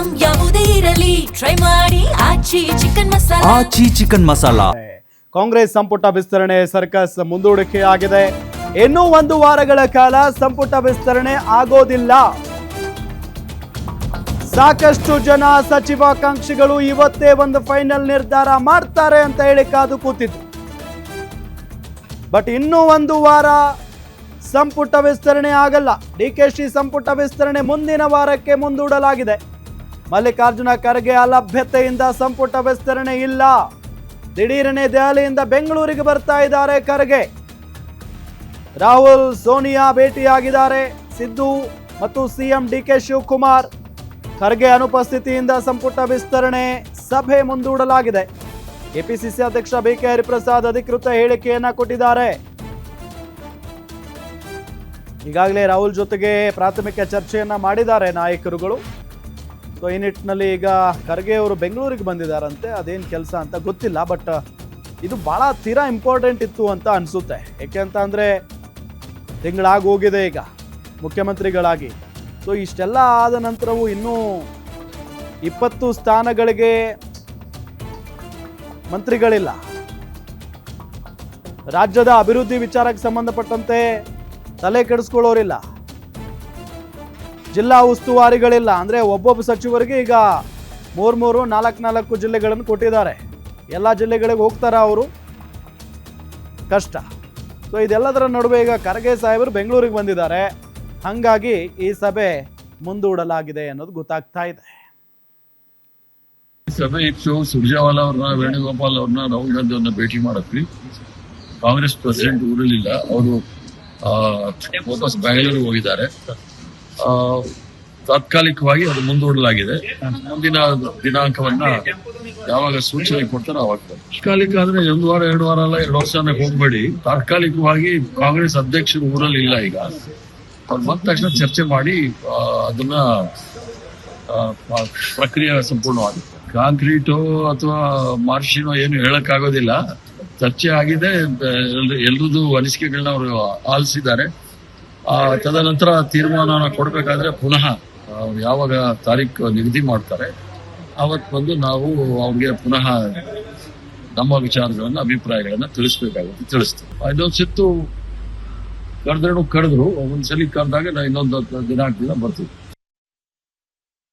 Item ಯಾವುದೇ ಇರಲಿ try ಮಾಡಿ ಆಚಿ ಚಿಕನ್ ಮಸಾಲಾ. ಆಚಿ ಚಿಕನ್ ಮಸಾಲಾ. ಕಾಂಗ್ರೆಸ್ ಸಂಪುಟ ವಿಸ್ತರಣೆ ಸರ್ಕಸ್ ಮುಂದೂಡಿಕೆ ಆಗಿದೆ. ಇನ್ನೂ 1 ವಾರಗಳ ಕಾಲ ಸಂಪುಟ ವಿಸ್ತರಣೆ ಆಗೋದಿಲ್ಲ. ಸಾಕಷ್ಟು ಜನ ಸಚಿವಾಕಾಂಕ್ಷಿಗಳು ಇವತ್ತೇ ಒಂದು ಫೈನಲ್ ನಿರ್ಧಾರ ಮಾಡ್ತಾರೆ ಅಂತ ಹೇಳಿ ಕಾದು ಕೂತಿದ್ರು. ಬಟ್ ಇನ್ನೂ 1 ವಾರ ಸಂಪುಟ ವಿಸ್ತರಣೆ ಆಗಲ್ಲ. ಡಿಕೆಶಿ ಸಂಪುಟ ವಿಸ್ತರಣೆ ಮುಂದಿನ ವಾರಕ್ಕೆ ಮುಂದೂಡಲಾಗಿದೆ. ಮಲ್ಲಿಕಾರ್ಜುನ ಖರ್ಗೆ ಅಲಭ್ಯತೆಯಿಂದ ಸಂಪುಟ ವಿಸ್ತರಣೆ ಇಲ್ಲ. ದಿಢೀರನೆ ದೆಹಲಿಯಿಂದ ಬೆಂಗಳೂರಿಗೆ ಬರ್ತಾ ಇದ್ದಾರೆ ಖರ್ಗೆ. ರಾಹುಲ್ ಸೋನಿಯಾ ಭೇಟಿಯಾಗಿದ್ದಾರೆ. ಸಿದ್ದು ಮತ್ತು ಸಿಎಂ ಡಿಕೆ ಶಿವಕುಮಾರ್. ಖರ್ಗೆ ಅನುಪಸ್ಥಿತಿಯಿಂದ ಸಂಪುಟ ವಿಸ್ತರಣೆ ಸಭೆ ಮುಂದೂಡಲಾಗಿದೆ. ಕೆಪಿಸಿಸಿ ಅಧ್ಯಕ್ಷ ಬಿಕೆ ಹರಿಪ್ರಸಾದ್ ಅಧಿಕೃತ ಹೇಳಿಕೆಯನ್ನ ಕೊಟ್ಟಿದ್ದಾರೆ. ಈಗಾಗಲೇ ರಾಹುಲ್ ಜೊತೆಗೆ ಪ್ರಾಥಮಿಕ ಚರ್ಚೆಯನ್ನ ಮಾಡಿದ್ದಾರೆ ನಾಯಕರುಗಳು. ಸೊ ಈ ನಿಟ್ಟಿನಲ್ಲಿ ಈಗ ಖರ್ಗೆ ಅವರು ಬೆಂಗಳೂರಿಗೆ ಬಂದಿದ್ದಾರಂತೆ. ಅದೇನು ಕೆಲಸ ಅಂತ ಗೊತ್ತಿಲ್ಲ. ಬಟ್ ಇದು ಭಾಳ ತೀರಾ ಇಂಪಾರ್ಟೆಂಟ್ ಇತ್ತು ಅಂತ ಅನಿಸುತ್ತೆ. ಯಾಕೆ ಅಂತ ಅಂದರೆ ತಿಂಗಳಾಗಿ ಹೋಗಿದೆ ಈಗ ಮುಖ್ಯಮಂತ್ರಿಗಳಾಗಿ. ಸೊ ಇಷ್ಟೆಲ್ಲ ಆದ ನಂತರವೂ ಇನ್ನೂ 20 ಸ್ಥಾನಗಳಿಗೆ ಮಂತ್ರಿಗಳಿಲ್ಲ. ರಾಜ್ಯದ ಅಭಿವೃದ್ಧಿ ವಿಚಾರಕ್ಕೆ ಸಂಬಂಧಪಟ್ಟಂತೆ ತಲೆ ಕೆಡಿಸ್ಕೊಳ್ಳೋರಿಲ್ಲ. ಜಿಲ್ಲಾ ಉಸ್ತುವಾರಿಗಳಿಲ್ಲ. ಅಂದರೆ ಒಬ್ಬೊಬ್ಬ ಸಚಿವರಿಗೆ ಈಗ 3-4 ಜಿಲ್ಲೆಗಳನ್ನು ಕೊಟ್ಟಿದ್ದಾರೆ. ಎಲ್ಲ ಜಿಲ್ಲೆಗಳಿಗೆ ಹೋಗ್ತಾರ ಅವರು? ಕಷ್ಟ. ಸೊ ಇದೆಲ್ಲದರ ನಡುವೆ ಈಗ ಖರ್ಗೆ ಸಾಹೇಬರು ಬೆಂಗಳೂರಿಗೆ ಬಂದಿದ್ದಾರೆ. ಹಾಗಾಗಿ ಈ ಸಭೆ ಮುಂದೂಡಲಾಗಿದೆ ಅನ್ನೋದು ಗೊತ್ತಾಗ್ತಾ ಇದೆ. ಸಭೆ ಇತ್ತು. ಸುರ್ಜೇವಾಲಾ ಅವ್ರನ್ನ, ವೇಣುಗೋಪಾಲ್ ಅವ್ರನ್ನ, ರಾಹುಲ್ ಗಾಂಧಿ ಅವ್ರನ್ನ ಭೇಟಿ ಮಾಡಕ್ರಿ. ಕಾಂಗ್ರೆಸ್ ಪ್ರೆಸಿಡೆಂಟ್ ಊರಲ್ಲಿಲ್ಲ. ಅವರು ವಾಪಸ್ ಬೆಂಗಳೂರಿಗೆ ಹೋಗಿದ್ದಾರೆ. ತಾತ್ಕಾಲಿಕವಾಗಿ ಅದು ಮುಂದೂಡಲಾಗಿದೆ. ಮುಂದಿನ ದಿನಾಂಕವನ್ನ ಯಾವಾಗ ಸೂಚನೆ ಕೊಡ್ತಾರೋ ಅವಾಗ. ತಾತ್ಕಾಲಿಕ ಅಂದ್ರೆ 1 ವಾರ 2 ವಾರ ಅಲ್ಲ, 2 ವರ್ಷನೇ ಹೋಗ್ಬೇಡಿ. ತಾತ್ಕಾಲಿಕವಾಗಿ ಕಾಂಗ್ರೆಸ್ ಅಧ್ಯಕ್ಷರು ಊರಲ್ಲಿ ಇಲ್ಲ. ಈಗ ಅವ್ರು ಬಂದ ತಕ್ಷಣ ಚರ್ಚೆ ಮಾಡಿ ಅದನ್ನ ಪ್ರಕ್ರಿಯೆ ಸಂಪೂರ್ಣವಾಗಿದೆ. ಕಾಂಕ್ರೀಟು ಅಥವಾ ಮಾರ್ಷಿನೋ ಏನು ಹೇಳಕ್ಕಾಗೋದಿಲ್ಲ. ಚರ್ಚೆ ಆಗಿದೆ. ಎಲ್ರದ್ದು ಅನಿಸಿಕೆಗಳನ್ನ ಅವರು ಆಲಿಸಿದ್ದಾರೆ. ತದನಂತರ ತೀರ್ಮಾನ ಕೊಡಬೇಕಾದ್ರೆ ಪುನಃ ಅವ್ರು ಯಾವಾಗ ತಾರೀಕು ನಿಗದಿ ಮಾಡ್ತಾರೆ ಅವತ್ತು ಬಂದು ನಾವು ಅವ್ರಿಗೆ ಪುನಃ ನಮ್ಮ ವಿಚಾರಗಳನ್ನ, ಅಭಿಪ್ರಾಯಗಳನ್ನ ತಿಳಿಸ್ಬೇಕಾಗುತ್ತೆ. ತಿಳಿಸ್ತೀವಿ. ಇನ್ನೊಂದು ಸಿತ್ತು ಕರೆದ್ರು. ಒಂದ್ಸಲಿ ಕರೆದಾಗ ಇನ್ನೊಂದು ದಿನಾಂಕದಿಂದ ಬರ್ತೀವಿ.